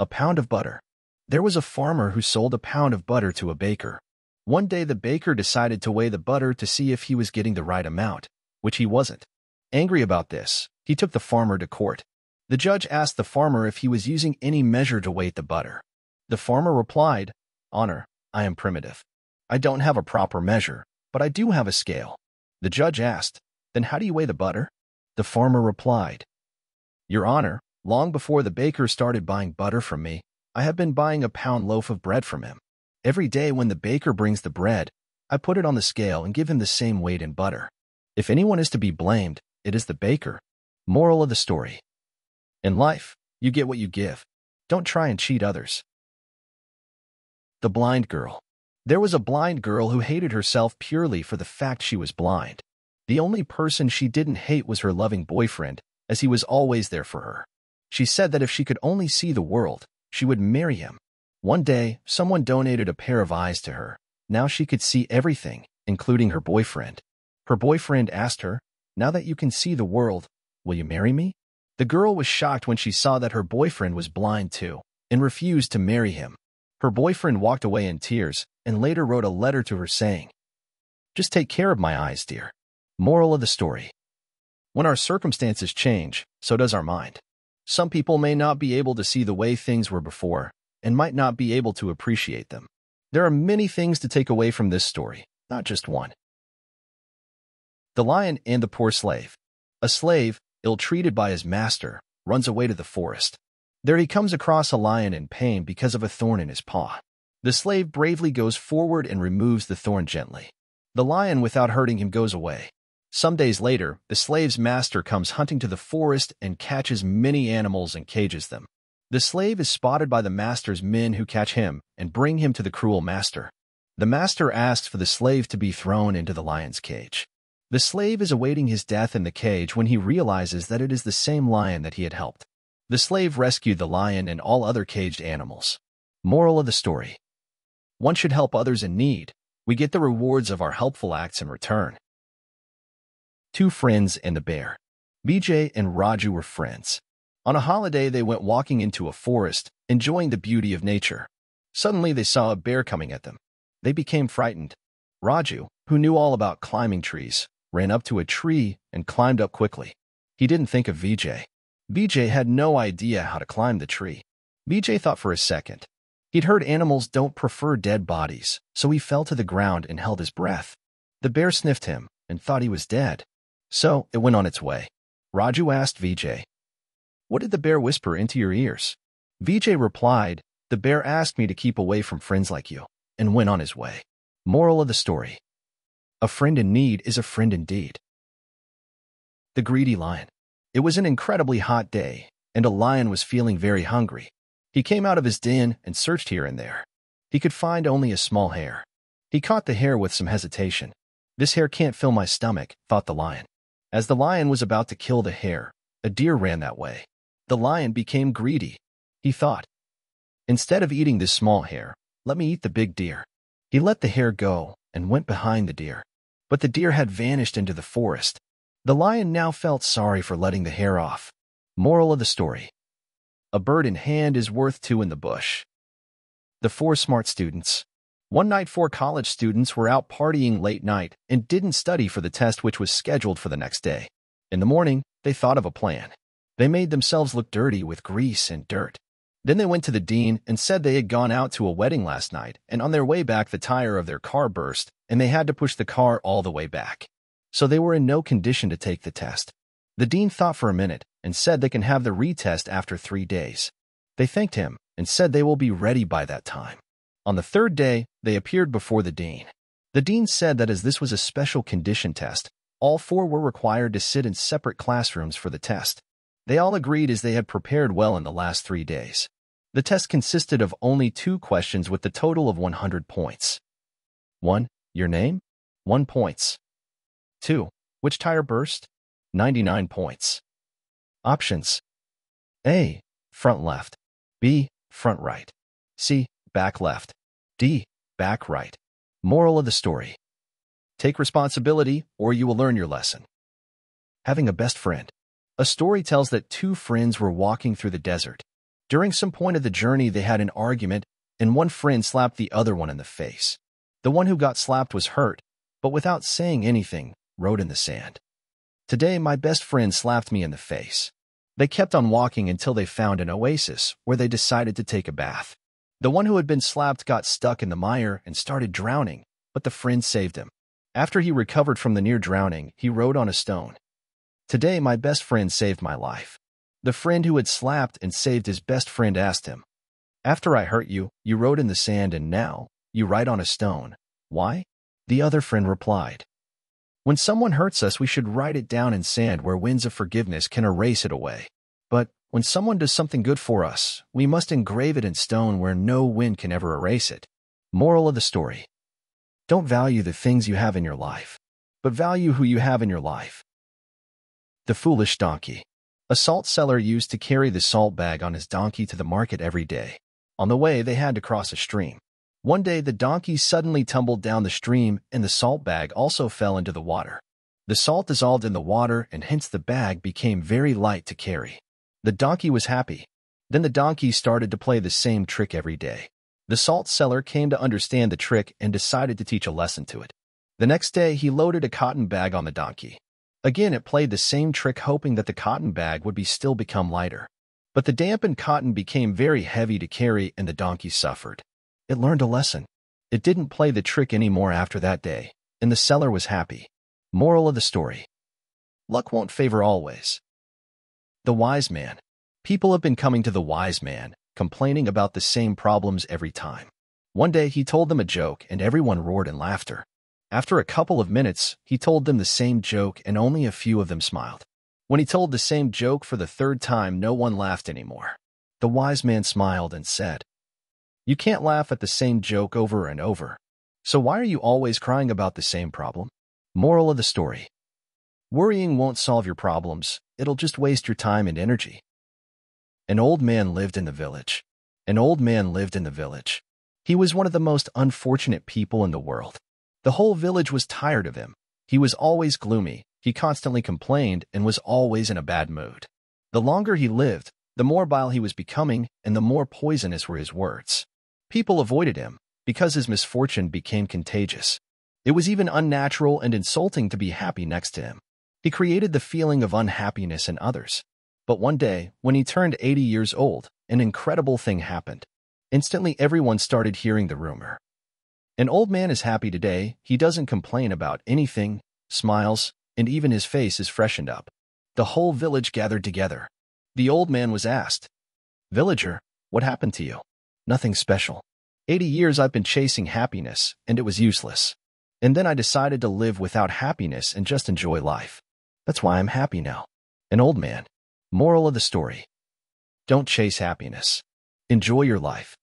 A pound of butter. There was a farmer who sold a pound of butter to a baker. One day the baker decided to weigh the butter to see if he was getting the right amount, which he wasn't. Angry about this, he took the farmer to court. The judge asked the farmer if he was using any measure to weight the butter. The farmer replied, "Honor, I am primitive. I don't have a proper measure, but I do have a scale." The judge asked, "Then how do you weigh the butter?" The farmer replied, "Your Honor, long before the baker started buying butter from me, I have been buying a pound loaf of bread from him. Every day when the baker brings the bread, I put it on the scale and give him the same weight in butter. If anyone is to be blamed, it is the baker." Moral of the story. In life, you get what you give. Don't try and cheat others. The blind girl. There was a blind girl who hated herself purely for the fact she was blind. The only person she didn't hate was her loving boyfriend, as he was always there for her. She said that if she could only see the world, she would marry him. One day, someone donated a pair of eyes to her. Now she could see everything, including her boyfriend. Her boyfriend asked her, "Now that you can see the world, will you marry me?" The girl was shocked when she saw that her boyfriend was blind too, and refused to marry him. Her boyfriend walked away in tears, and later wrote a letter to her saying, "Just take care of my eyes, dear." Moral of the story. When our circumstances change, so does our mind. Some people may not be able to see the way things were before, and might not be able to appreciate them. There are many things to take away from this story, not just one. The Lion and the Poor Slave. A slave, ill-treated by his master, runs away to the forest. There he comes across a lion in pain because of a thorn in his paw. The slave bravely goes forward and removes the thorn gently. The lion, without hurting him, goes away. Some days later, the slave's master comes hunting to the forest and catches many animals and cages them. The slave is spotted by the master's men, who catch him and bring him to the cruel master. The master asks for the slave to be thrown into the lion's cage. The slave is awaiting his death in the cage when he realizes that it is the same lion that he had helped. The slave rescued the lion and all other caged animals. Moral of the story. One should help others in need. We get the rewards of our helpful acts in return. Two Friends and the Bear. Vijay and Raju were friends. On a holiday, they went walking into a forest, enjoying the beauty of nature. Suddenly, they saw a bear coming at them. They became frightened. Raju, who knew all about climbing trees, ran up to a tree and climbed up quickly. He didn't think of Vijay. Vijay had no idea how to climb the tree. Vijay thought for a second. He'd heard animals don't prefer dead bodies, so he fell to the ground and held his breath. The bear sniffed him and thought he was dead. So it went on its way. Raju asked Vijay, "What did the bear whisper into your ears?" Vijay replied, "The bear asked me to keep away from friends like you," and went on his way. Moral of the story. A friend in need is a friend indeed. The Greedy Lion. It was an incredibly hot day, and a lion was feeling very hungry. He came out of his den and searched here and there. He could find only a small hare. He caught the hare with some hesitation. "This hare can't fill my stomach," thought the lion. As the lion was about to kill the hare, a deer ran that way. The lion became greedy. He thought, "Instead of eating this small hare, let me eat the big deer." He let the hare go and went behind the deer. But the deer had vanished into the forest. The lion now felt sorry for letting the hare off. Moral of the story. A bird in hand is worth two in the bush. The Four Smart Students. One night, 4 college students were out partying late night and didn't study for the test, which was scheduled for the next day. In the morning, they thought of a plan. They made themselves look dirty with grease and dirt. Then they went to the dean and said they had gone out to a wedding last night, and on their way back the tire of their car burst, and they had to push the car all the way back. So they were in no condition to take the test. The dean thought for a minute and said they can have the retest after 3 days. They thanked him and said they will be ready by that time. On the 3rd day, they appeared before the dean. The dean said that as this was a special condition test, all 4 were required to sit in separate classrooms for the test. They all agreed as they had prepared well in the last 3 days. The test consisted of only 2 questions with the total of 100 points. 1. Your name? 1 points. 2. Which tire burst? 99 points. Options: A. Front left. B. Front right. C. Back left. D. Back right. Moral of the story. Take responsibility or you will learn your lesson. Having a best friend. A story tells that 2 friends were walking through the desert. During some point of the journey, they had an argument, and one friend slapped the other one in the face. The one who got slapped was hurt, but without saying anything, wrote in the sand, "Today my best friend slapped me in the face." They kept on walking until they found an oasis where they decided to take a bath. The one who had been slapped got stuck in the mire and started drowning, but the friend saved him. After he recovered from the near drowning, he wrote on a stone, "Today my best friend saved my life." The friend who had slapped and saved his best friend asked him, "After I hurt you, you wrote in the sand and now you write on a stone. Why?" The other friend replied, "When someone hurts us, we should write it down in sand where winds of forgiveness can erase it away. But when someone does something good for us, we must engrave it in stone where no wind can ever erase it." Moral of the story: don't value the things you have in your life, but value who you have in your life. The foolish donkey. A salt seller used to carry the salt bag on his donkey to the market every day. On the way, they had to cross a stream. One day, the donkey suddenly tumbled down the stream, and the salt bag also fell into the water. The salt dissolved in the water, and hence the bag became very light to carry. The donkey was happy. Then the donkey started to play the same trick every day. The salt seller came to understand the trick and decided to teach a lesson to it. The next day, he loaded a cotton bag on the donkey. Again, it played the same trick, hoping that the cotton bag would still become lighter. But the dampened cotton became very heavy to carry, and the donkey suffered. It learned a lesson. It didn't play the trick anymore after that day, and the seller was happy. Moral of the story: luck won't favor always. The wise man. People have been coming to the wise man, complaining about the same problems every time. One day he told them a joke, and everyone roared in laughter. After a couple of minutes, he told them the same joke, and only a few of them smiled. When he told the same joke for the third time, no one laughed anymore. The wise man smiled and said, "You can't laugh at the same joke over and over. So why are you always crying about the same problem?" Moral of the story: worrying won't solve your problems, it'll just waste your time and energy. An old man lived in the village. An old man lived in the village. He was one of the most unfortunate people in the world. The whole village was tired of him. He was always gloomy, he constantly complained, and was always in a bad mood. The longer he lived, the more vile he was becoming, and the more poisonous were his words. People avoided him because his misfortune became contagious. It was even unnatural and insulting to be happy next to him. He created the feeling of unhappiness in others. But one day, when he turned 80 years old, an incredible thing happened. Instantly, everyone started hearing the rumor. An old man is happy today, he doesn't complain about anything, smiles, and even his face is freshened up. The whole village gathered together. The old man was asked, "Villager, what happened to you?" "Nothing special. 80 years I've been chasing happiness, and it was useless. And then I decided to live without happiness and just enjoy life. That's why I'm happy now." An old man. Moral of the story: don't chase happiness. Enjoy your life.